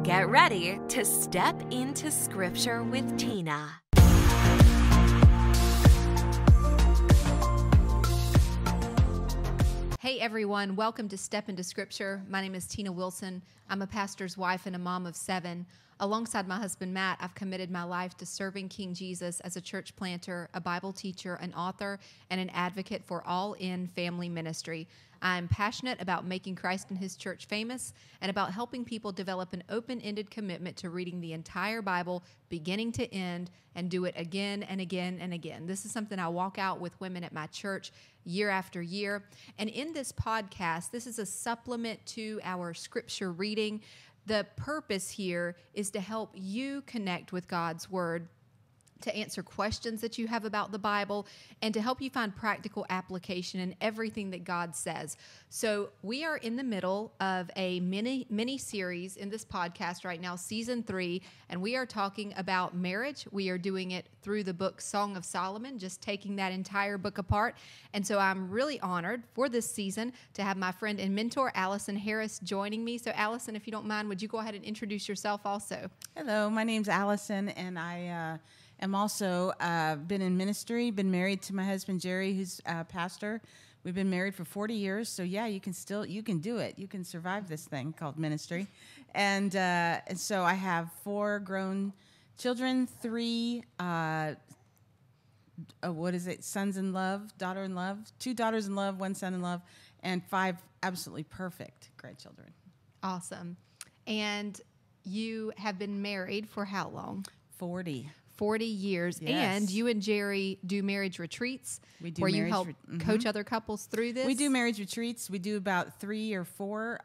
Get ready to step into Scripture with Tina. Hey everyone, welcome to Step into Scripture. My name is Tina Wilson. I'm a pastor's wife and a mom of 7. Alongside my husband Matt, I've committed my life to serving King Jesus as a church planter, a Bible teacher, an author, and an advocate for all-in family ministry. I'm passionate about making Christ and his church famous and about helping people develop an open-ended commitment to reading the entire Bible beginning to end and do it again and again and again. This is something I walk out with women at my church year after year. And in this podcast, this is a supplement to our scripture reading. The purpose here is to help you connect with God's Word, to answer questions that you have about the Bible, and to help you find practical application in everything that God says. So we are in the middle of a mini series in this podcast right now, season 3, and we are talking about marriage. We are doing it through the book Song of Solomon, just taking that entire book apart. And so I'm really honored for this season to have my friend and mentor, Allison Harris, joining me. So Allison, if you don't mind, would you go ahead and introduce yourself also? Hello, my name's Allison, and I am also been in ministry, been married to my husband, Jerry, who's a pastor. We've been married for 40 years, so yeah, you can do it. You can survive this thing called ministry. And so I have 4 grown children, 3, sons in love, daughter in love, 2 daughters in love, 1 son in love, and 5 absolutely perfect grandchildren. Awesome. And you have been married for how long? 40 years. Yes. And you and Jerry do marriage retreats we do where you help coach other couples through this? We do marriage retreats. We do about 3 or 4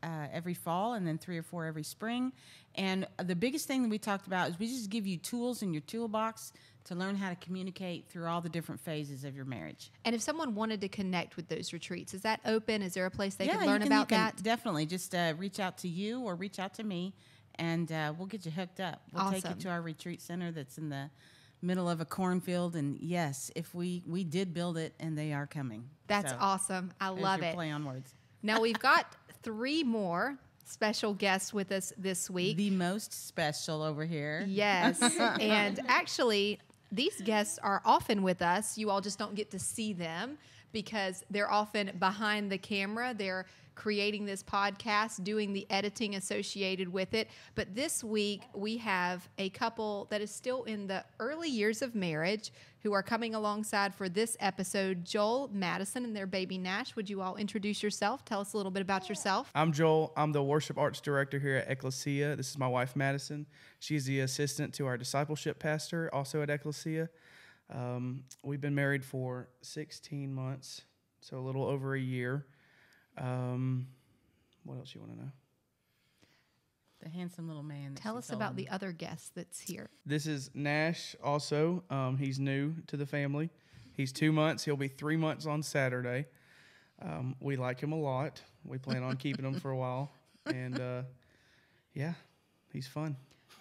every fall, and then 3 or 4 every spring. And the biggest thing that we talked about is we just give you tools in your toolbox to learn how to communicate through all the different phases of your marriage. And if someone wanted to connect with those retreats, is that open? Is there a place they could you learn about that? Definitely. Just reach out to you or reach out to me, and we'll get you hooked up. We'll take you to our retreat center that's in the middle of a cornfield. And yes, if we did build it, and they are coming. That's awesome. I love it. Play on words. Now we've got 3 more special guests with us this week. The most special over here. Yes. And actually, these guests are often with us. You all just don't get to see them because they're often behind the camera. They're creating this podcast, doing the editing associated with it. But this week, we have a couple that is still in the early years of marriage who are coming alongside for this episode, Joel Madison and their baby Nash. Would you all introduce yourself? Tell us a little bit about yourself. I'm Joel. I'm the worship arts director here at Ecclesia. This is my wife, Madison. She's the assistant to our discipleship pastor, also at Ecclesia. We've been married for 16 months, so a little over a year. What else you want to know? The handsome little man. Tell us about the other guest that's here. This is Nash also. He's new to the family. He's 2 months. He'll be 3 months on Saturday. We like him a lot. We plan on keeping him for a while. And, yeah, he's fun.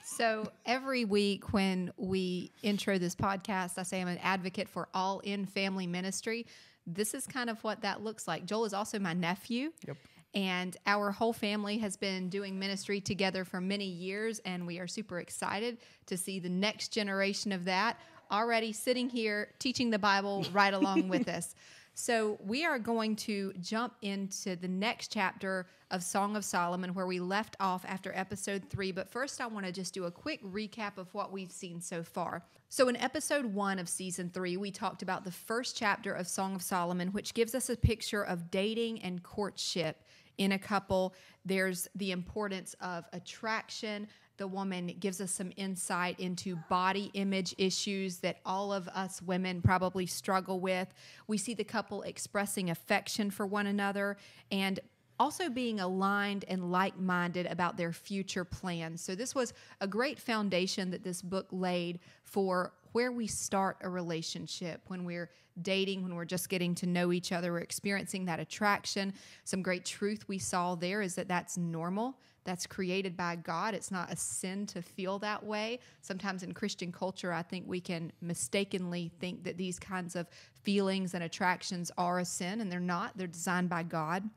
So every week when we intro this podcast, I say I'm an advocate for all-in family ministry. This is kind of what that looks like. Joel is also my nephew. Yep. And our whole family has been doing ministry together for many years, and we are super excited to see the next generation of that already sitting here teaching the Bible right along with us. So we are going to jump into the next chapter of Song of Solomon where we left off after episode 3. But first, I want to just do a quick recap of what we've seen so far. So in episode 1 of season 3, we talked about the first chapter of Song of Solomon, which gives us a picture of dating and courtship in a couple. There's the importance of attraction. The woman gives us some insight into body image issues that all of us women probably struggle with. We see the couple expressing affection for one another and also being aligned and like-minded about their future plans. So this was a great foundation that this book laid for where we start a relationship when we're dating, when we're just getting to know each other, we're experiencing that attraction. Some great truth we saw there is that that's normal. That's created by God. It's not a sin to feel that way. Sometimes in Christian culture, I think we can mistakenly think that these kinds of feelings and attractions are a sin, and they're not. They're designed by God.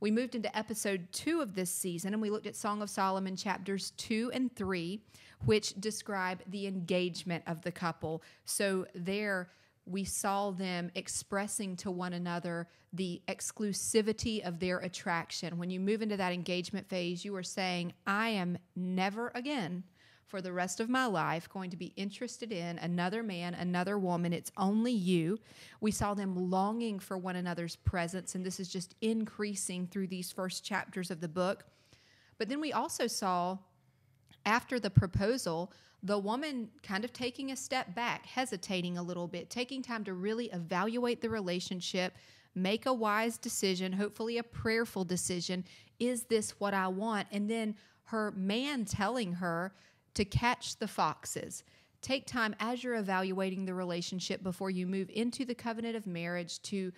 We moved into episode 2 of this season, and we looked at Song of Solomon chapters 2 and 3, which describe the engagement of the couple. So there we saw them expressing to one another the exclusivity of their attraction. When you move into that engagement phase, you are saying, I am never again for the rest of my life going to be interested in another man, another woman. It's only you. We saw them longing for one another's presence, and this is just increasing through these first chapters of the book. But then we also saw, after the proposal, the woman kind of taking a step back, hesitating a little bit, taking time to really evaluate the relationship, make a wise decision, hopefully a prayerful decision. Is this what I want? And then her man telling her to catch the foxes. Take time as you're evaluating the relationship before you move into the covenant of marriage to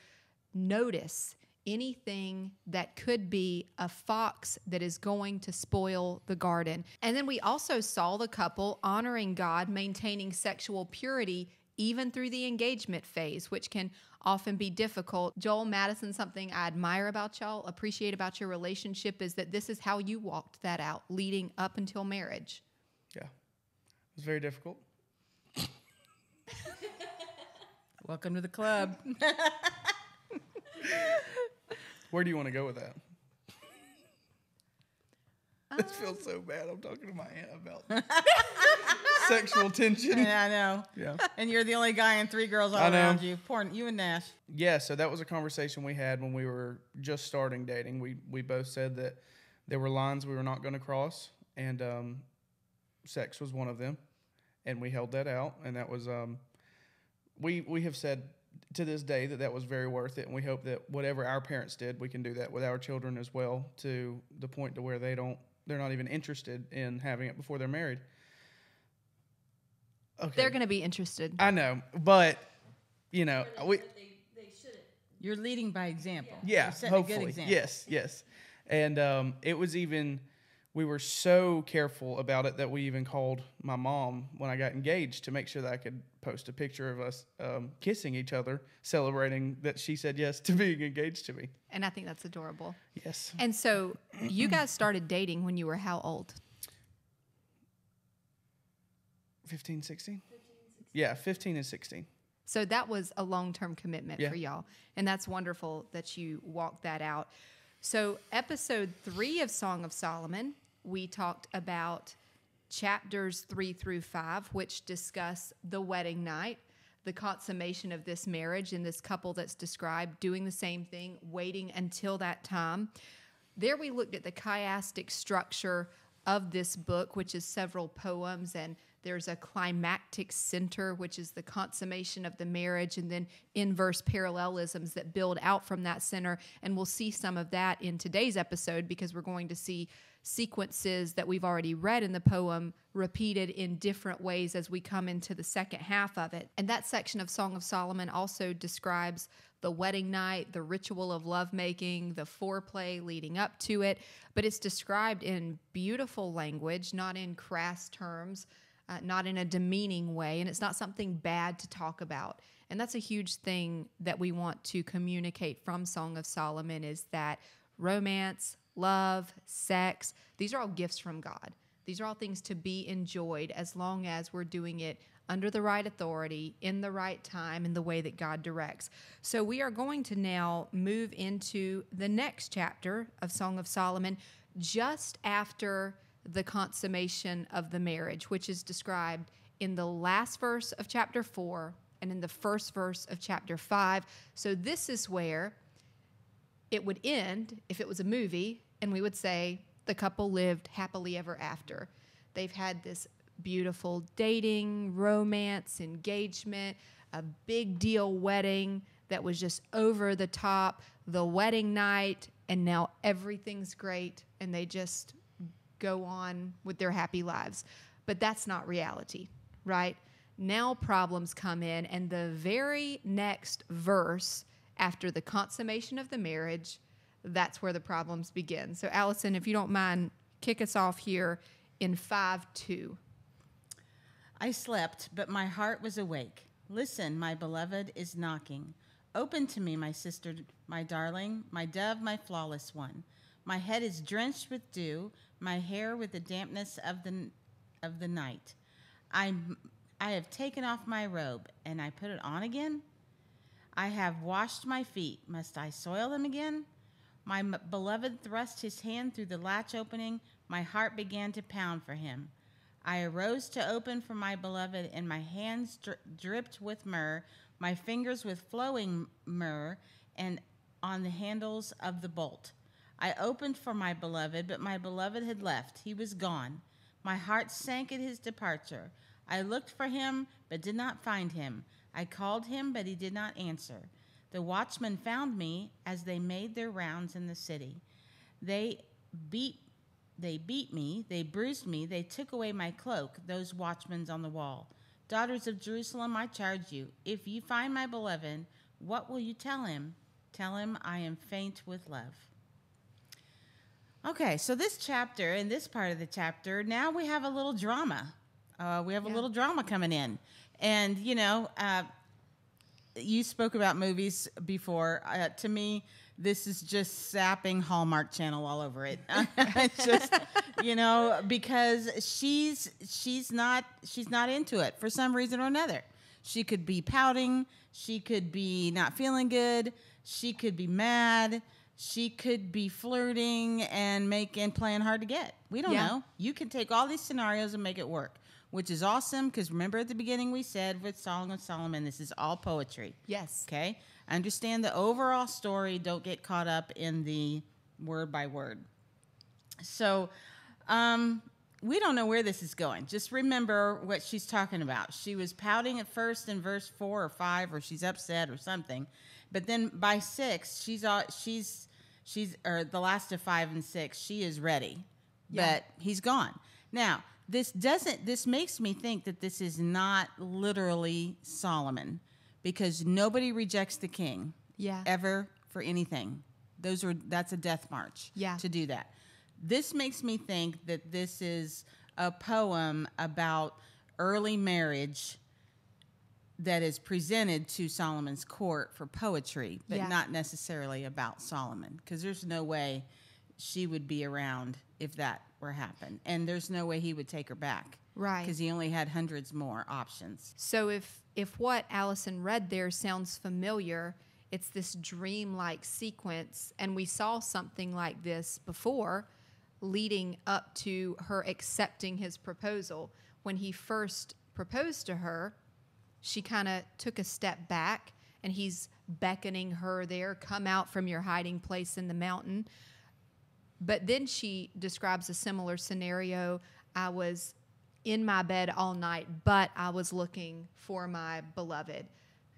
notice anything that could be a fox that is going to spoil the garden. And then we also saw the couple honoring God, maintaining sexual purity even through the engagement phase, which can often be difficult. Joel Madison, something I admire about y'all, appreciate about your relationship, is that this is how you walked that out leading up until marriage. Yeah. It was very difficult. Welcome to the club. Where do you want to go with that? This feels so bad. I'm talking to my aunt about sexual tension. Yeah, I know. Yeah. And you're the only guy and 3 girls all I know. around you. Poor you and Nash. Yeah, so that was a conversation we had when we were just starting dating. We both said that there were lines we were not going to cross, and sex was one of them, and we held that out. And that was we have said to this day that was very worth it, and we hope that whatever our parents did, we can do that with our children as well, to the point to where they're not even interested in having it before they're married. Okay. They're going to be interested. I know, but we You're leading by example. yeah, You're setting hopefully. a good example. Yes. And it was even, we were so careful about it that we even called my mom when I got engaged to make sure that I could post a picture of us kissing each other, celebrating that she said yes to being engaged to me. And I think that's adorable. Yes. And so you guys started dating when you were how old? 15, 16? Yeah, 15 and 16. So that was a long-term commitment Yeah. for y'all. And that's wonderful that you walked that out. So episode 3 of Song of Solomon, we talked about chapters 3 through 5, which discuss the wedding night, the consummation of this marriage, and this couple that's described doing the same thing, waiting until that time. There we looked at the chiastic structure of this book, which is several poems, and there's a climactic center, which is the consummation of the marriage, and then inverse parallelisms that build out from that center. And we'll see some of that in today's episode, because we're going to see sequences that we've already read in the poem repeated in different ways as we come into the second half of it. And that section of Song of Solomon also describes the wedding night, the ritual of lovemaking, the foreplay leading up to it, but it's described in beautiful language, not in crass terms, not in a demeaning way, and it's not something bad to talk about. And that's a huge thing that we want to communicate from Song of Solomon, is that romance, love, sex, these are all gifts from God. These are all things to be enjoyed as long as we're doing it under the right authority, in the right time, in the way that God directs. So we are going to now move into the next chapter of Song of Solomon, just after the consummation of the marriage, which is described in the last verse of chapter 4 and in the first verse of chapter 5. So this is where it would end if it was a movie, and we would say the couple lived happily ever after. They've had this beautiful dating, romance, engagement, a big deal wedding that was just over the top, the wedding night, and now everything's great, and they just go on with their happy lives. But that's not reality, right? Now problems come in, and the very next verse after the consummation of the marriage, that's where the problems begin. So Allison, if you don't mind, kick us off here in 5:2. I slept, but my heart was awake. Listen, my beloved is knocking. Open to me, my sister, my darling, my dove, my flawless one. My head is drenched with dew, my hair with the dampness of the night. I have taken off my robe, and I put it on again. I have washed my feet. Must I soil them again? My beloved thrust his hand through the latch opening. My heart began to pound for him. I arose to open for my beloved, and my hands dripped with myrrh, my fingers with flowing myrrh, and on the handles of the bolt. I opened for my beloved, but my beloved had left. He was gone. My heart sank at his departure. I looked for him, but did not find him. I called him, but he did not answer. The watchmen found me as they made their rounds in the city. They beat me, they bruised me, they took away my cloak, those watchmen on the wall. Daughters of Jerusalem, I charge you, if you find my beloved, what will you tell him? Tell him I am faint with love. Okay, so this chapter, in this part of the chapter, now we have a little drama. We have a little drama coming in. And, you know, you spoke about movies before. To me, this is just sapping Hallmark Channel all over it. It's just, you know, because she's not into it for some reason or another. She could be pouting. She could be not feeling good. She could be mad. She could be flirting and playing hard to get. We don't know. You can take all these scenarios and make it work, which is awesome because remember at the beginning we said with Song of Solomon, this is all poetry. Yes. Okay? Understand the overall story. Don't get caught up in the word by word. So we don't know where this is going. Just remember what she's talking about. She was pouting at first in verse 4 or 5, or she's upset or something. But then by 6, she's or the last of 5 and 6, she is ready. Yeah. But he's gone. Now, this makes me think that this is not literally Solomon, because nobody rejects the king ever for anything. That's a death march to do that. This makes me think that this is a poem about early marriage that is presented to Solomon's court for poetry, but not necessarily about Solomon, because there's no way she would be around if that were happen, and there's no way he would take her back, right? Because he only had hundreds more options. So if what Allison read there sounds familiar, it's this dream-like sequence, and we saw something like this before, leading up to her accepting his proposal. When he first proposed to her, she kind of took a step back, and he's beckoning her there, come out from your hiding place in the mountain. But then she describes a similar scenario. I was in my bed all night, but I was looking for my beloved.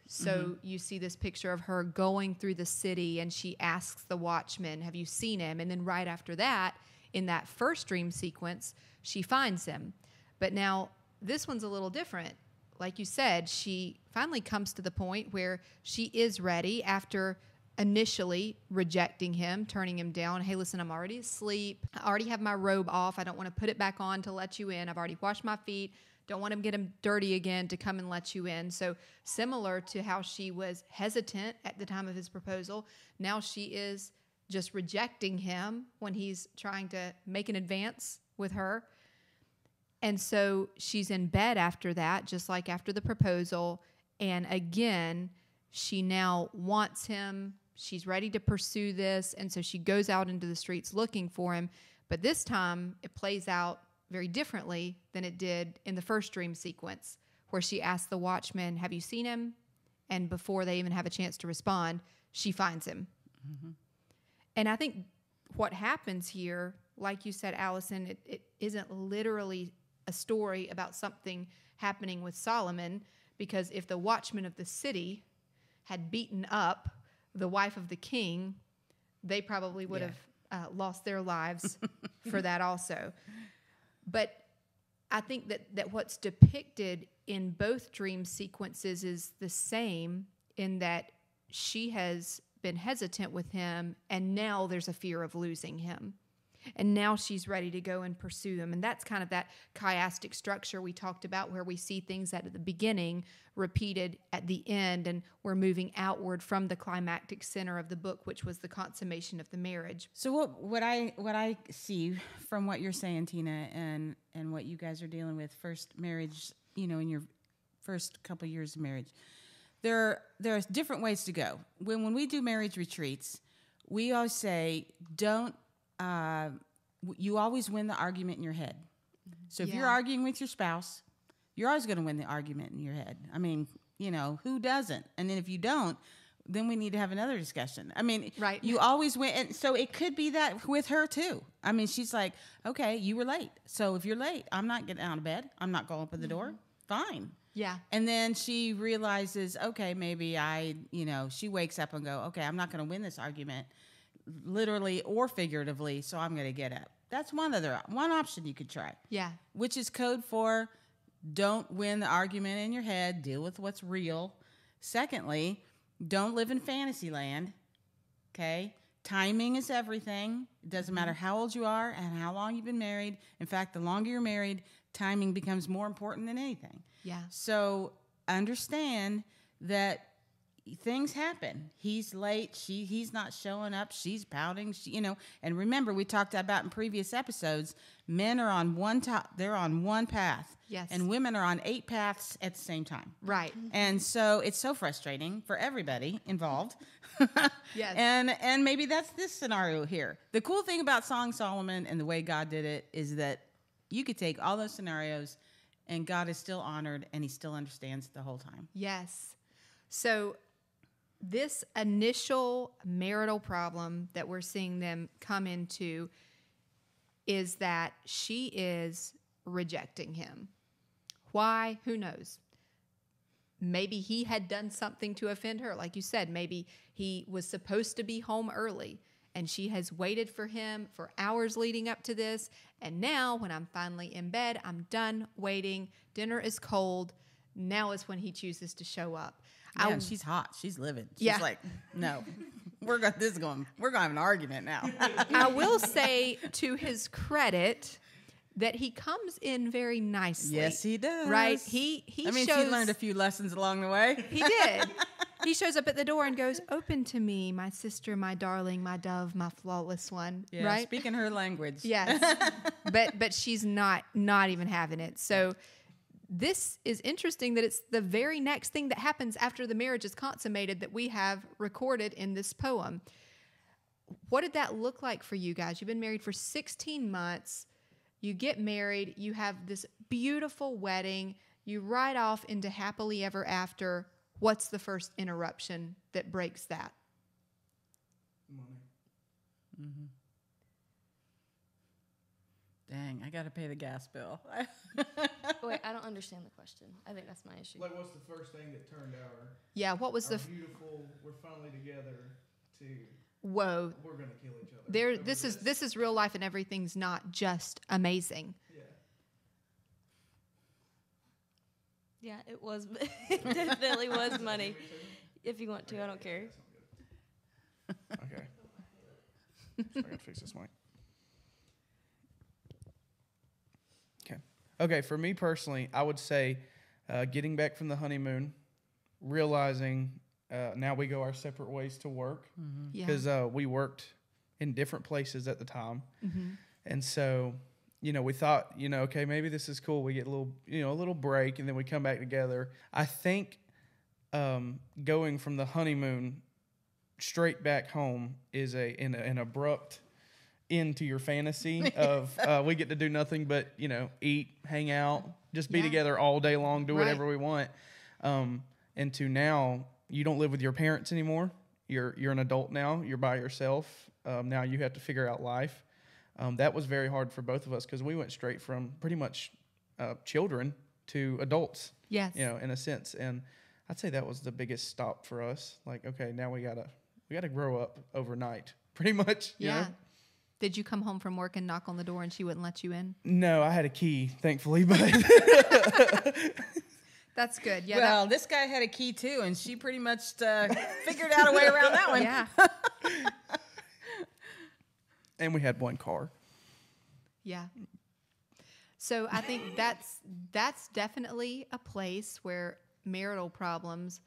So you see this picture of her going through the city, and she asks the watchman, have you seen him? And then right after that, in that first dream sequence, she finds him. But now this one's a little different. Like you said, she finally comes to the point where she is ready after initially rejecting him, turning him down. Hey, listen, I'm already asleep. I already have my robe off. I don't want to put it back on to let you in. I've already washed my feet. Don't want him to get him dirty again to come and let you in. So similar to how she was hesitant at the time of his proposal, now she is just rejecting him when he's trying to make an advance with her. And so she's in bed after that, just like after the proposal. And again, she now wants him. She's ready to pursue this. And so she goes out into the streets looking for him. But this time it plays out very differently than it did in the first dream sequence, where she asked the watchman, have you seen him? And before they even have a chance to respond, she finds him. Mm-hmm. And I think what happens here, like you said, Allison, it isn't literally a story about something happening with Solomon, because if the watchmen of the city had beaten up the wife of the king, they probably would have lost their lives for that also. But I think that what's depicted in both dream sequences is the same, in that she has been hesitant with him, and now there's a fear of losing him. And now she's ready to go and pursue them. And that's kind of that chiastic structure we talked about, where we see things at the beginning repeated at the end, and we're moving outward from the climactic center of the book, which was the consummation of the marriage. So what I see from what you're saying, Tina, and what you guys are dealing with, first marriage, in your first couple years of marriage, there are different ways to go. When we do marriage retreats, we always say, you always win the argument in your head. So if you're arguing with your spouse, you're always going to win the argument in your head. I mean, who doesn't? And then if you don't, then we need to have another discussion. I mean, right. You always win. And so it could be that with her too. I mean, she's like, okay, you were late. So if you're late, I'm not getting out of bed. I'm not going up at the door. Fine. Yeah. And then she realizes, okay, maybe she wakes up and go, okay, I'm not going to win this argument, literally or figuratively, so I'm going to get up. That's one option you could try. Yeah. Which is code for don't win the argument in your head, deal with what's real. Secondly, don't live in fantasy land. Okay? Timing is everything. It doesn't matter how old you are and how long you've been married. In fact, the longer you're married, timing becomes more important than anything. Yeah. So understand that things happen. He's late. He's not showing up. She's pouting. And remember, we talked about in previous episodes, men are on they're on one path. Yes. And women are on 8 paths at the same time. Right. And so it's so frustrating for everybody involved. Yes. And maybe that's this scenario here. The cool thing about Song of Solomon and the way God did it is that you could take all those scenarios and God is still honored and he still understands the whole time. Yes. So this initial marital problem that we're seeing them come into is that she is rejecting him. Why? Who knows? Maybe he had done something to offend her. Like you said, maybe he was supposed to be home early and she has waited for him for hours leading up to this. And now when I'm finally in bed, I'm done waiting. Dinner is cold. Now is when he chooses to show up. Yeah, she's hot. She's livid. She's like, no, we're gonna have an argument now. I will say to his credit that he comes in very nicely. Yes, he does. Right? He shows, she learned a few lessons along the way. He did. He shows up at the door and goes, "Open to me, my sister, my darling, my dove, my flawless one." Yeah, right? Speaking her language. Yes. but she's not even having it. So this is interesting that it's the very next thing that happens after the marriage is consummated that we have recorded in this poem. What did that look like for you guys? You've been married for 16 months. You get married. You have this beautiful wedding. You ride off into happily ever after. What's the first interruption that breaks that? Money. Mm-hmm. Dang, I got to pay the gas bill. Wait, I don't understand the question. I think that's my issue. Like, what's the first thing that turned our Yeah, what was the beautiful, we're finally together, to whoa? we're gonna kill each other. This is real life, and everything's not just amazing. Yeah, it was. It definitely was money. If you want to, I don't care. Okay. I gotta fix this mic. Okay, for me personally, I would say getting back from the honeymoon, realizing now we go our separate ways to work because we worked in different places at the time. Mm-hmm. And so, we thought, okay, maybe this is cool. We get a little break and then we come back together. I think going from the honeymoon straight back home is an abrupt into your fantasy of we get to do nothing but eat, hang out, just be together all day long, do whatever we want. And to now you don't live with your parents anymore. You're an adult now. You're by yourself. Now you have to figure out life. That was very hard for both of us because we went straight from pretty much children to adults. Yes. In a sense. And I'd say that was the biggest stop for us. Like, okay, now we gotta grow up overnight, pretty much. You know? Did you come home from work and knock on the door and she wouldn't let you in? No, I had a key, thankfully, but that's good. Yeah. Well, this guy had a key too, and she pretty much figured out a way around that one. Yeah. And we had one car. Yeah. So I think that's definitely a place where marital problems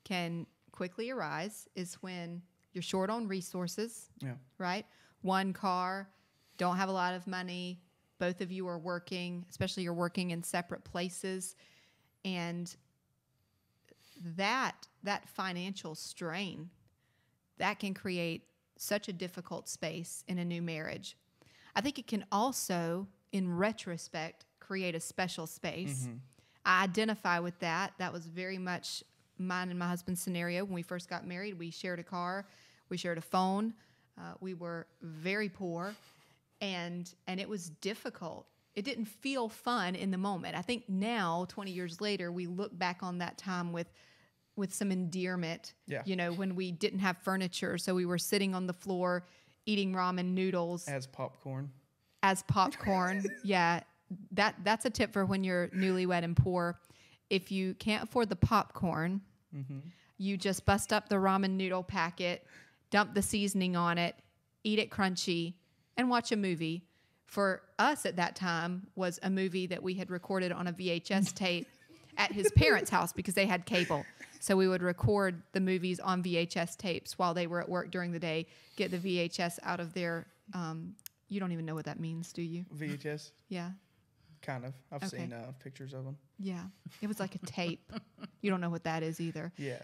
can quickly arise, is when you're short on resources, Yeah. right? One car, don't have a lot of money, both of you are working, especially you're working in separate places, and that financial strain, that can create such a difficult space in a new marriage. I think it can also, in retrospect, create a special space. I identify with that. That was very much mine and my husband's scenario. When we first got married, we shared a car, we shared a phone. We were very poor, and it was difficult. It didn't feel fun in the moment. I think now, 20 years later, we look back on that time with some endearment. Yeah. You know, when we didn't have furniture, so we were sitting on the floor eating ramen noodles As popcorn. as popcorn. Yeah, that's a tip for when you're newlywed and poor. If you can't afford the popcorn, you just bust up the ramen noodle packet, dump the seasoning on it, eat it crunchy, and watch a movie. For us at that time was a movie that we had recorded on a VHS tape at his parents' house because they had cable. So we would record the movies on VHS tapes while they were at work during the day, get the VHS out of their, you don't even know what that means, do you? VHS, Yeah. kind of. I've Okay. seen pictures of them. Yeah. It was like a tape. You don't know what that is either. Yeah.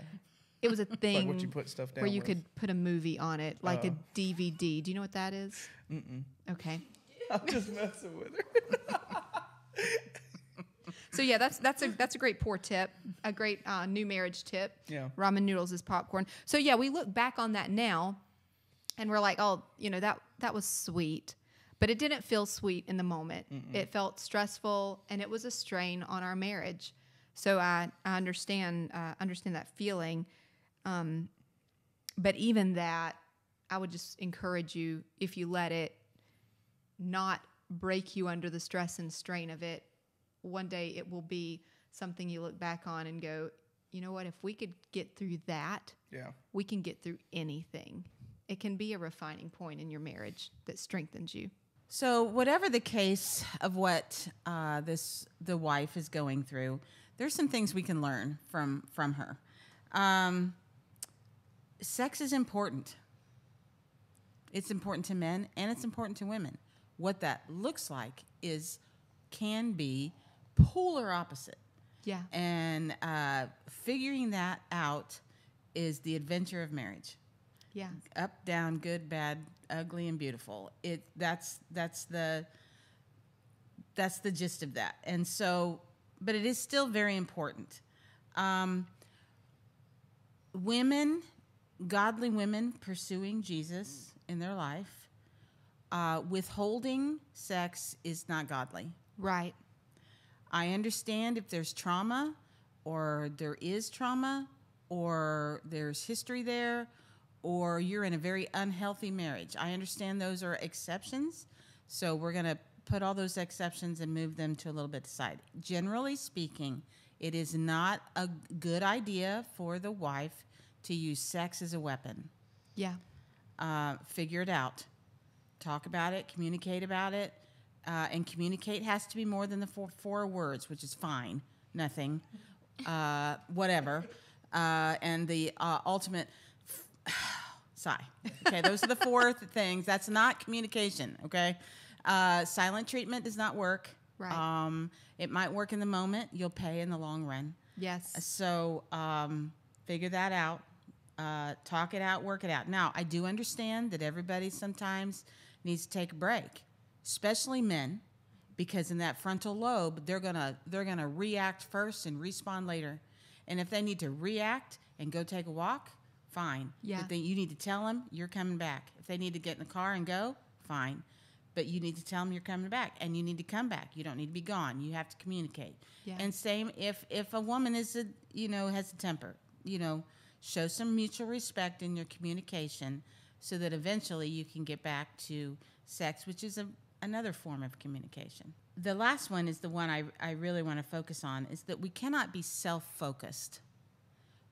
It was a thing Like what you put stuff down where you with. could put a movie on it, like a Oh. DVD. Do you know what that is? Okay. I'm just messing with her. So yeah, that's a great poor tip, a great new marriage tip. Yeah. Ramen noodles is popcorn. So yeah, we look back on that now, and we're like, oh, you know, that was sweet, but it didn't feel sweet in the moment. It felt stressful, and it was a strain on our marriage. So I understand that feeling, but even that, I would just encourage you, if you let it not break you under the stress and strain of it, one day it will be something you look back on and go, you know what, if we could get through that, Yeah. we can get through anything. It can be a refining point in your marriage that strengthens you. So, whatever the case of what the wife is going through, there's some things we can learn from her. Sex is important. It's important to men and it's important to women. What that looks like can be polar opposite. Yeah. And figuring that out is the adventure of marriage. Yeah. Up, down, good, bad, ugly, and beautiful. That's the gist of that. And so, but it is still very important. Women, godly women pursuing Jesus in their life, withholding sex is not godly. Right. I understand if there's trauma, or there is trauma, or there's history there, or you're in a very unhealthy marriage. I understand those are exceptions, so we're going to put all those exceptions and move them to a little bit aside. Generally speaking, it is not a good idea for the wife to use sex as a weapon. Yeah. Figure it out. Talk about it, communicate about it, and communicate has to be more than the four words, which is fine, nothing, whatever, and the ultimate sigh. Okay, those are the four things. That's not communication, okay? Silent treatment does not work. Right. It might work in the moment. You'll pay in the long run. Yes. So figure that out. Talk it out, work it out. Now, I do understand that everybody sometimes needs to take a break, especially men, because in that frontal lobe, they're gonna react first and respond later. And if they need to react and go take a walk, fine. Yeah. But then you need to tell them you're coming back. If they need to get in the car and go, fine. But you need to tell them you're coming back, and you need to come back. You don't need to be gone. You have to communicate. Yeah. And same if a woman has a temper, show some mutual respect in your communication, so that eventually you can get back to sex, which is another form of communication. The last one is the one I really want to focus on, is that we cannot be self-focused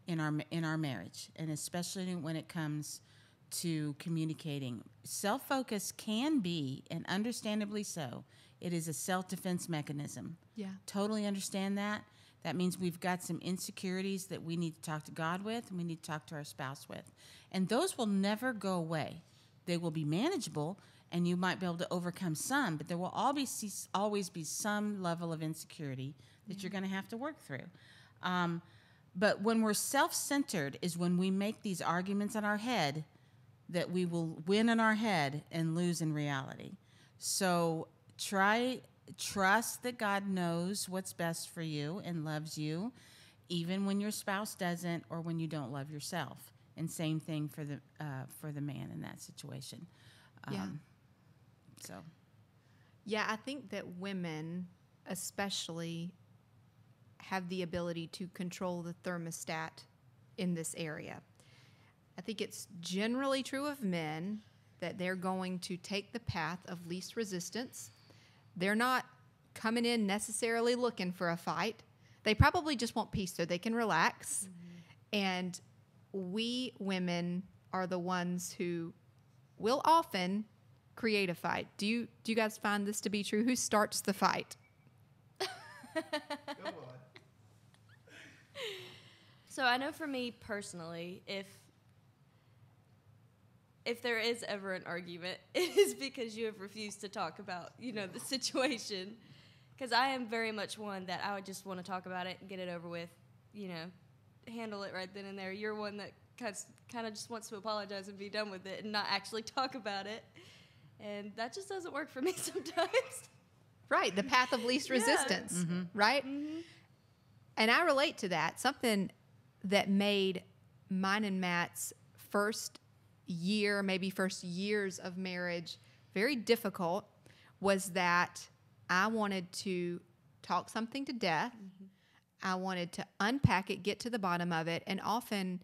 in our marriage, and especially when it comes to communicating. Self-focus can be, and understandably so, it is a self-defense mechanism. Yeah. Totally understand that. That means we've got some insecurities that we need to talk to God with and we need to talk to our spouse with. And those will never go away. They will be manageable and you might be able to overcome some, but there will always be some level of insecurity that you're going to have to work through. But when we're self-centered is when we make these arguments in our head that we will win in our head and lose in reality. So trust that God knows what's best for you and loves you, even when your spouse doesn't or when you don't love yourself. And same thing for the man in that situation. So, yeah, I think that women, especially, have the ability to control the thermostat in this area. I think it's generally true of men that they're going to take the path of least resistance. They're not coming in necessarily looking for a fight. They probably just want peace so they can relax. And we women are the ones who will often create a fight. Do you guys find this to be true? Who starts the fight? So I know for me personally, if there is ever an argument, it is because you have refused to talk about, the situation. Because I am very much one that I would just want to talk about it and get it over with, handle it right then and there. You're one that kind of just wants to apologize and be done with it and not actually talk about it. And that just doesn't work for me sometimes. Right, the path of least resistance, right? Mm-hmm. And I relate to that. Something that made mine and Matt's first years of marriage very difficult was that I wanted to talk something to death. I wanted to unpack it, get to the bottom of it. And often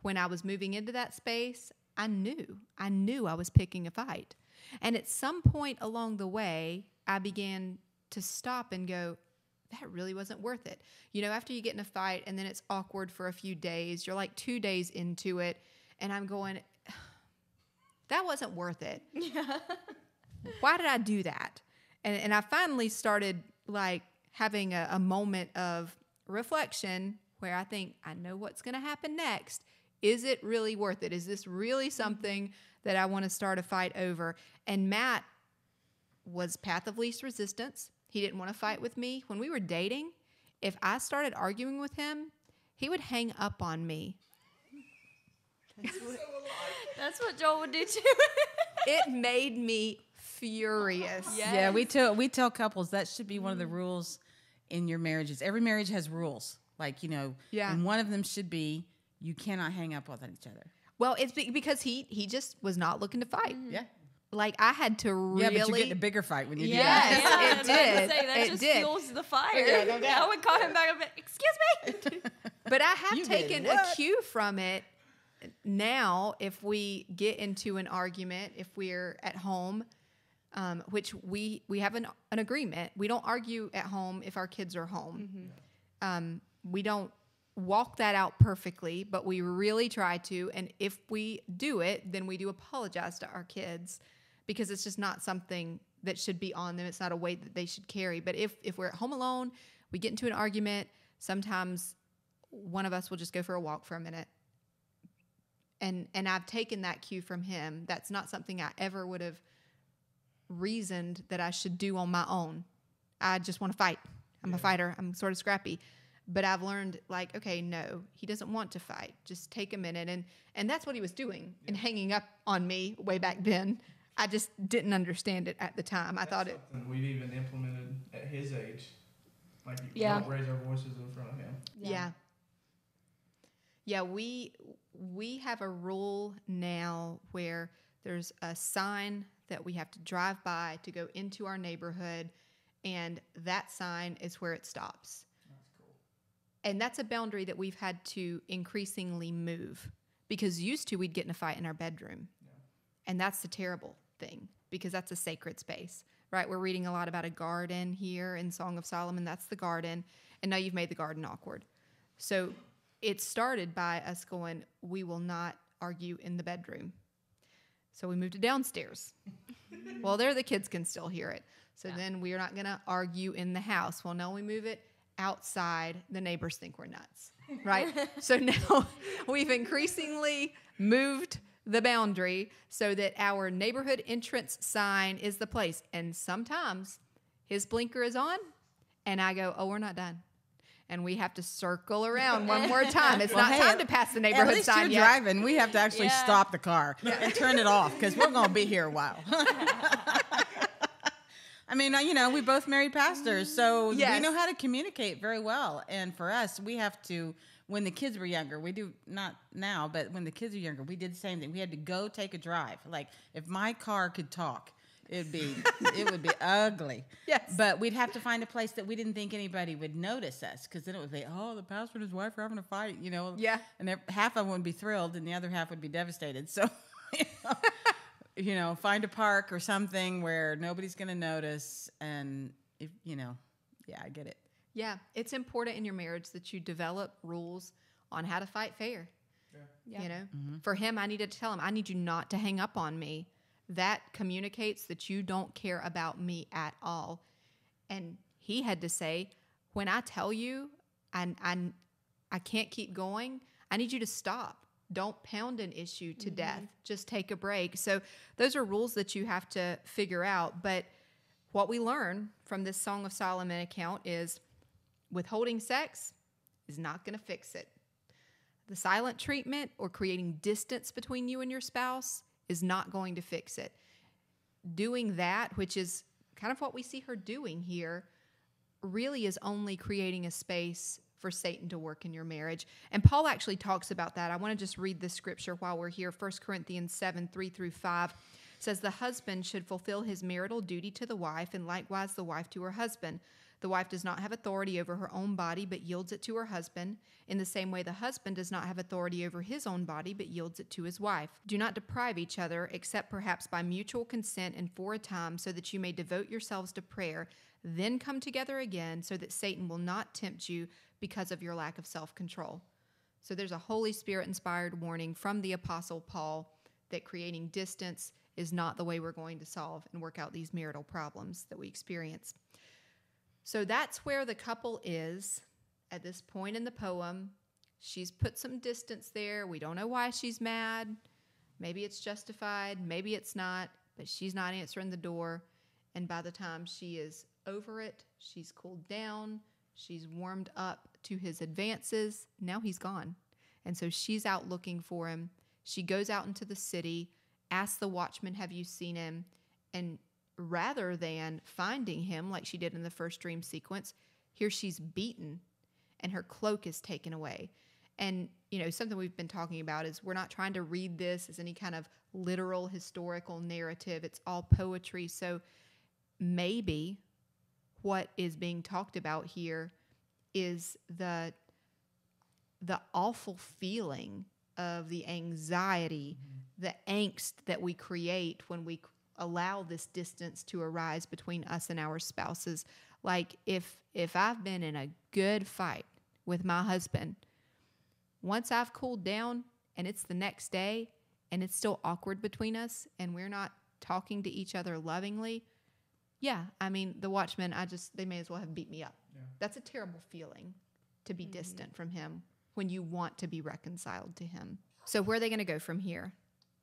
when I was moving into that space, I knew I was picking a fight. And at some point along the way, I began to stop and go, that really wasn't worth it. After you get in a fight and then it's awkward for a few days, you're like 2 days into it, and I'm going, that wasn't worth it. Yeah. Why did I do that? And I finally started like having a moment of reflection where I think, I know what's going to happen next. Is it really worth it? Is this really something that I want to start a fight over? And Matt was path of least resistance. He didn't want to fight with me. When we were dating, if I started arguing with him, he would hang up on me. That's what Joel would do too. It made me furious. Yes. Yeah, we tell couples that should be one of the rules in your marriages. Every marriage has rules. Like, and one of them should be you cannot hang up on each other. Well, it's because he just was not looking to fight. Yeah. Like, I had to really... Yeah, but you get in a bigger fight when you do Yes, that. it did. That It just did. fuels the fire. Yeah, no doubt. I would call him back and be, excuse me. But I have You did taken a what? cue from it. Now, if we get into an argument, if we're at home, which we have an agreement. We don't argue at home if our kids are home. We don't walk that out perfectly, but we really try to. And if we do it, then we do apologize to our kids because it's just not something that should be on them. It's not a weight that they should carry. But if we're at home alone, we get into an argument, sometimes one of us will just go for a walk for a minute. And I've taken that cue from him. That's not something I ever would have reasoned that I should do on my own. I just want to fight. I'm a fighter. I'm sort of scrappy. But I've learned, like, okay, no, he doesn't want to fight. Just take a minute. And that's what he was doing and hanging up on me way back then. I just didn't understand it at the time. I thought it. We've even implemented at his age. Like, Yeah. don't raise our voices in front of him. Yeah. Yeah, we have a rule now where there's a sign that we have to drive by to go into our neighborhood, and that sign is where it stops. That's cool. And that's a boundary that we've had to increasingly move because used to we'd get in a fight in our bedroom. Yeah. And that's the terrible thing because that's a sacred space, right? We're reading a lot about a garden here in Song of Solomon. That's the garden. And now you've made the garden awkward. So it started by us going, we will not argue in the bedroom. So we moved it downstairs. Well, there the kids can still hear it. So then we are not going to argue in the house. Well, no, we move it outside. The neighbors think we're nuts, right? So now we've increasingly moved the boundary so that our neighborhood entrance sign is the place. And sometimes his blinker is on and I go, oh, we're not done. And we have to circle around one more time. It's not time to pass the neighborhood At least sign you're yet. driving. We have to actually stop the car and turn it off because we're going to be here a while. I mean, you know, we both married pastors, so we know how to communicate very well. And for us, we have to, when the kids were younger, we do not now, but when the kids were younger, we did the same thing. We had to go take a drive. Like if my car could talk, it would be ugly. Yes. But we'd have to find a place that we didn't think anybody would notice us, because then it would be, oh, the pastor and his wife are having a fight, you know. Yeah. And half of them would be thrilled, and the other half would be devastated. So, you know, find a park or something where nobody's going to notice, and if you know, I get it. Yeah, it's important in your marriage that you develop rules on how to fight fair. Yeah. You know, for him, I needed to tell him, I need you not to hang up on me. That communicates that you don't care about me at all. And he had to say, when I tell you I can't keep going, I need you to stop. Don't pound an issue to death. Just take a break. So those are rules that you have to figure out. But what we learn from this Song of Solomon account is withholding sex is not going to fix it. The silent treatment or creating distance between you and your spouse is not going to fix it. Doing that, which is kind of what we see her doing here, really is only creating a space for Satan to work in your marriage. And Paul actually talks about that. I want to just read this scripture while we're here. 1 Corinthians 7, 3-5 says, the husband should fulfill his marital duty to the wife, and likewise the wife to her husband. The wife does not have authority over her own body, but yields it to her husband. In the same way, the husband does not have authority over his own body, but yields it to his wife. Do not deprive each other, except perhaps by mutual consent and for a time, so that you may devote yourselves to prayer. Then come together again, so that Satan will not tempt you because of your lack of self-control. So there's a Holy Spirit-inspired warning from the Apostle Paul that creating distance is not the way we're going to solve and work out these marital problems that we experience. So that's where the couple is at this point in the poem. She's put some distance there. We don't know why she's mad. Maybe it's justified. Maybe it's not. But she's not answering the door. And by the time she is over it, she's cooled down. She's warmed up to his advances. Now he's gone. And so she's out looking for him. She goes out into the city, asks the watchman, have you seen him? And rather than finding him like she did in the first dream sequence, here she's beaten and her cloak is taken away. And, you know, something we've been talking about is we're not trying to read this as any kind of literal historical narrative. It's all poetry. So maybe what is being talked about here is the awful feeling of the anxiety, the angst that we create when we allow this distance to arise between us and our spouses. Like if I've been in a good fight with my husband, once I've cooled down and it's the next day and it's still awkward between us and we're not talking to each other lovingly, I mean, the watchmen, they may as well have beat me up. Yeah. That's a terrible feeling to be distant from him when you want to be reconciled to him. So where are they going to go from here?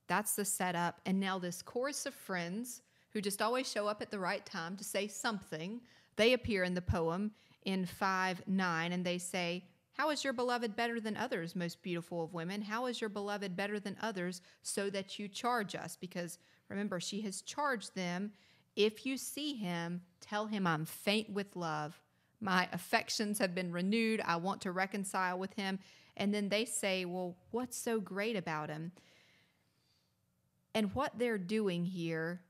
That's the setup. And now this chorus of friends who just always show up at the right time to say something, they appear in the poem in 5:9, and they say, how is your beloved better than others, most beautiful of women? How is your beloved better than others, so that you charge us? Because remember, she has charged them. If you see him, tell him I'm faint with love. My affections have been renewed. I want to reconcile with him. And then they say, well, what's so great about him? And what they're doing here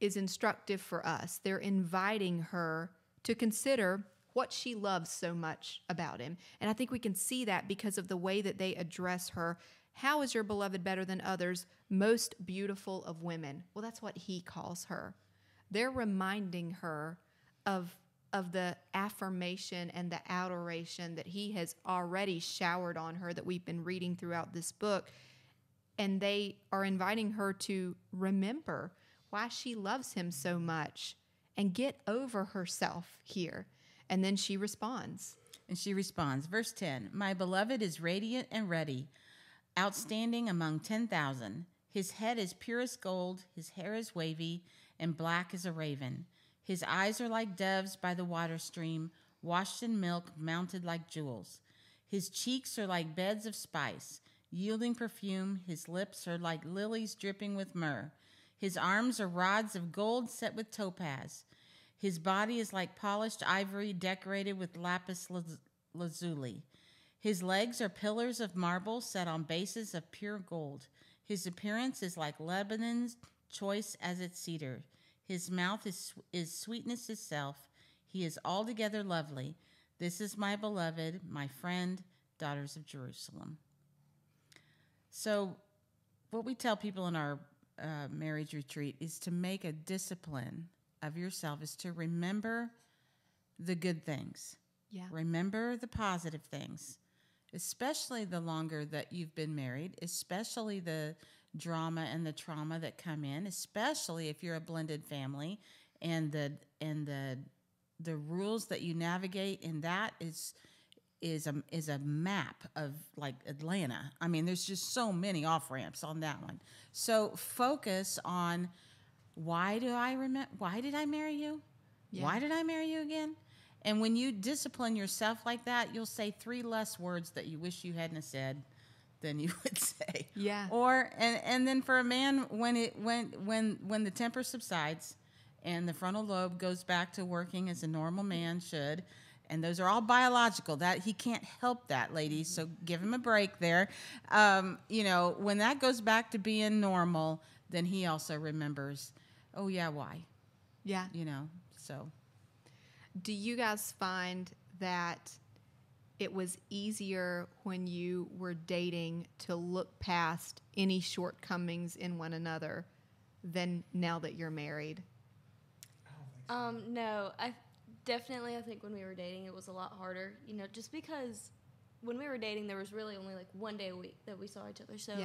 is instructive for us. They're inviting her to consider what she loves so much about him. And I think we can see that because of the way that they address her. How is your beloved better than others, most beautiful of women? Well, that's what he calls her. They're reminding her of the affirmation and the adoration that he has already showered on her that we've been reading throughout this book. And they are inviting her to remember why she loves him so much and get over herself here. And then she responds. And she responds, verse 10, "My beloved is radiant and ruddy, outstanding among 10,000. His head is purest gold, his hair is wavy, and black as a raven. His eyes are like doves by the water stream, washed in milk, mounted like jewels. His cheeks are like beds of spice, yielding perfume. His lips are like lilies dripping with myrrh. His arms are rods of gold set with topaz. His body is like polished ivory decorated with lapis lazuli. His legs are pillars of marble set on bases of pure gold. His appearance is like Lebanon's choice as its cedar. His mouth is sweetness itself. He is altogether lovely. This is my beloved, my friend, daughters of Jerusalem." So what we tell people in our marriage retreat is to make a discipline of yourself, is to remember the good things. Yeah. Remember the positive things, especially the longer that you've been married, especially the drama and the trauma that come in, especially if you're a blended family, and the rules that you navigate in that is a map of like Atlanta. I mean, there's just so many off ramps on that one. So focus on, why did I marry you? Yeah. Why did I marry you again? And when you discipline yourself like that, you'll say 3 less words that you wish you hadn't said than you would say. Yeah. Or and then for a man, when the temper subsides and the frontal lobe goes back to working as a normal man should, and those are all biological, that he can't help that, ladies, so give him a break there. When that goes back to being normal, then he also remembers, oh yeah, why? Yeah. So. Do you guys find that it was easier when you were dating to look past any shortcomings in one another than now that you're married? No, I think when we were dating, it was a lot harder, just because when we were dating, there was really only like one day a week that we saw each other. So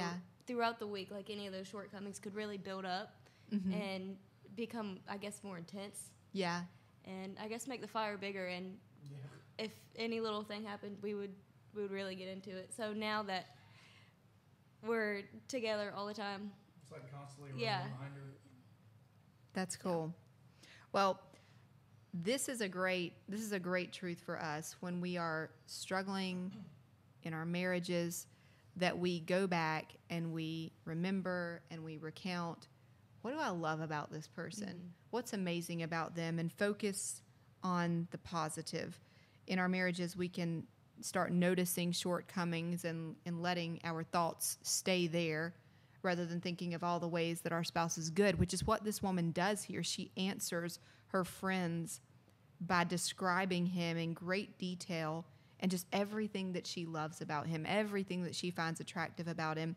throughout the week, like any of those shortcomings could really build up and become, I guess, more intense. Yeah. And I guess make the fire bigger. And if any little thing happened, we would really get into it. So now that we're together all the time, It's like constantly Yeah. behind her. That's cool. Well, this is a great truth for us when we are struggling in our marriages, that we go back and we remember and we recount, what do I love about this person? What's amazing about them? And focus on the positive. In our marriages, we can start noticing shortcomings and letting our thoughts stay there rather than thinking of all the ways that our spouse is good, which is what this woman does here. She answers her friends by describing him in great detail and just everything that she loves about him, everything that she finds attractive about him.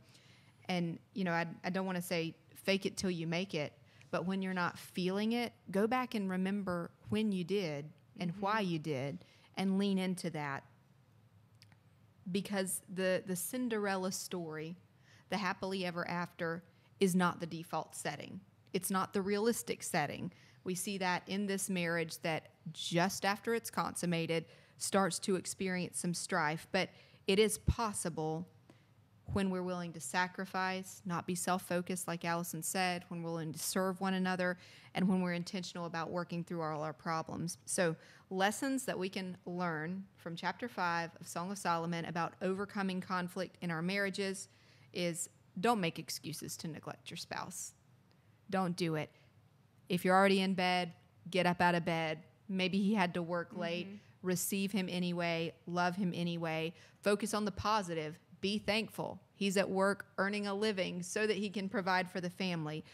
And, I don't want to say fake it till you make it, but when you're not feeling it, go back and remember when you did and why you did, and lean into that. Because the Cinderella story, the happily ever after, is not the default setting. It's not the realistic setting. We see that in this marriage that just after it's consummated starts to experience some strife. But it is possible when we're willing to sacrifice, not be self-focused like Allison said, when we're willing to serve one another, and when we're intentional about working through all our problems. So lessons that we can learn from chapter 5 of Song of Solomon about overcoming conflict in our marriages is, don't make excuses to neglect your spouse. Don't do it. If you're already in bed, get up out of bed. Maybe he had to work late. Receive him anyway. Love him anyway. Focus on the positive. Be thankful. He's at work earning a living so that he can provide for the family.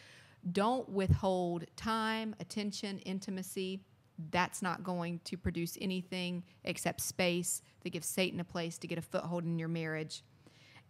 Don't withhold time, attention, intimacy. That's not going to produce anything except space that gives Satan a place to get a foothold in your marriage.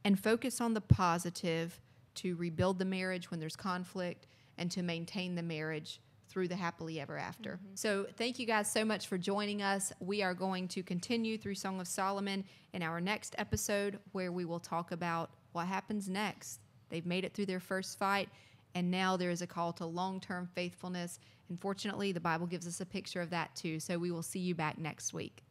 And focus on the positive to rebuild the marriage when there's conflict and to maintain the marriage through the happily ever after. So thank you guys so much for joining us. We are going to continue through Song of Solomon in our next episode, where we will talk about what happens next. They've made it through their first fight, and now there is a call to long-term faithfulness. And fortunately, the Bible gives us a picture of that too. So we will see you back next week.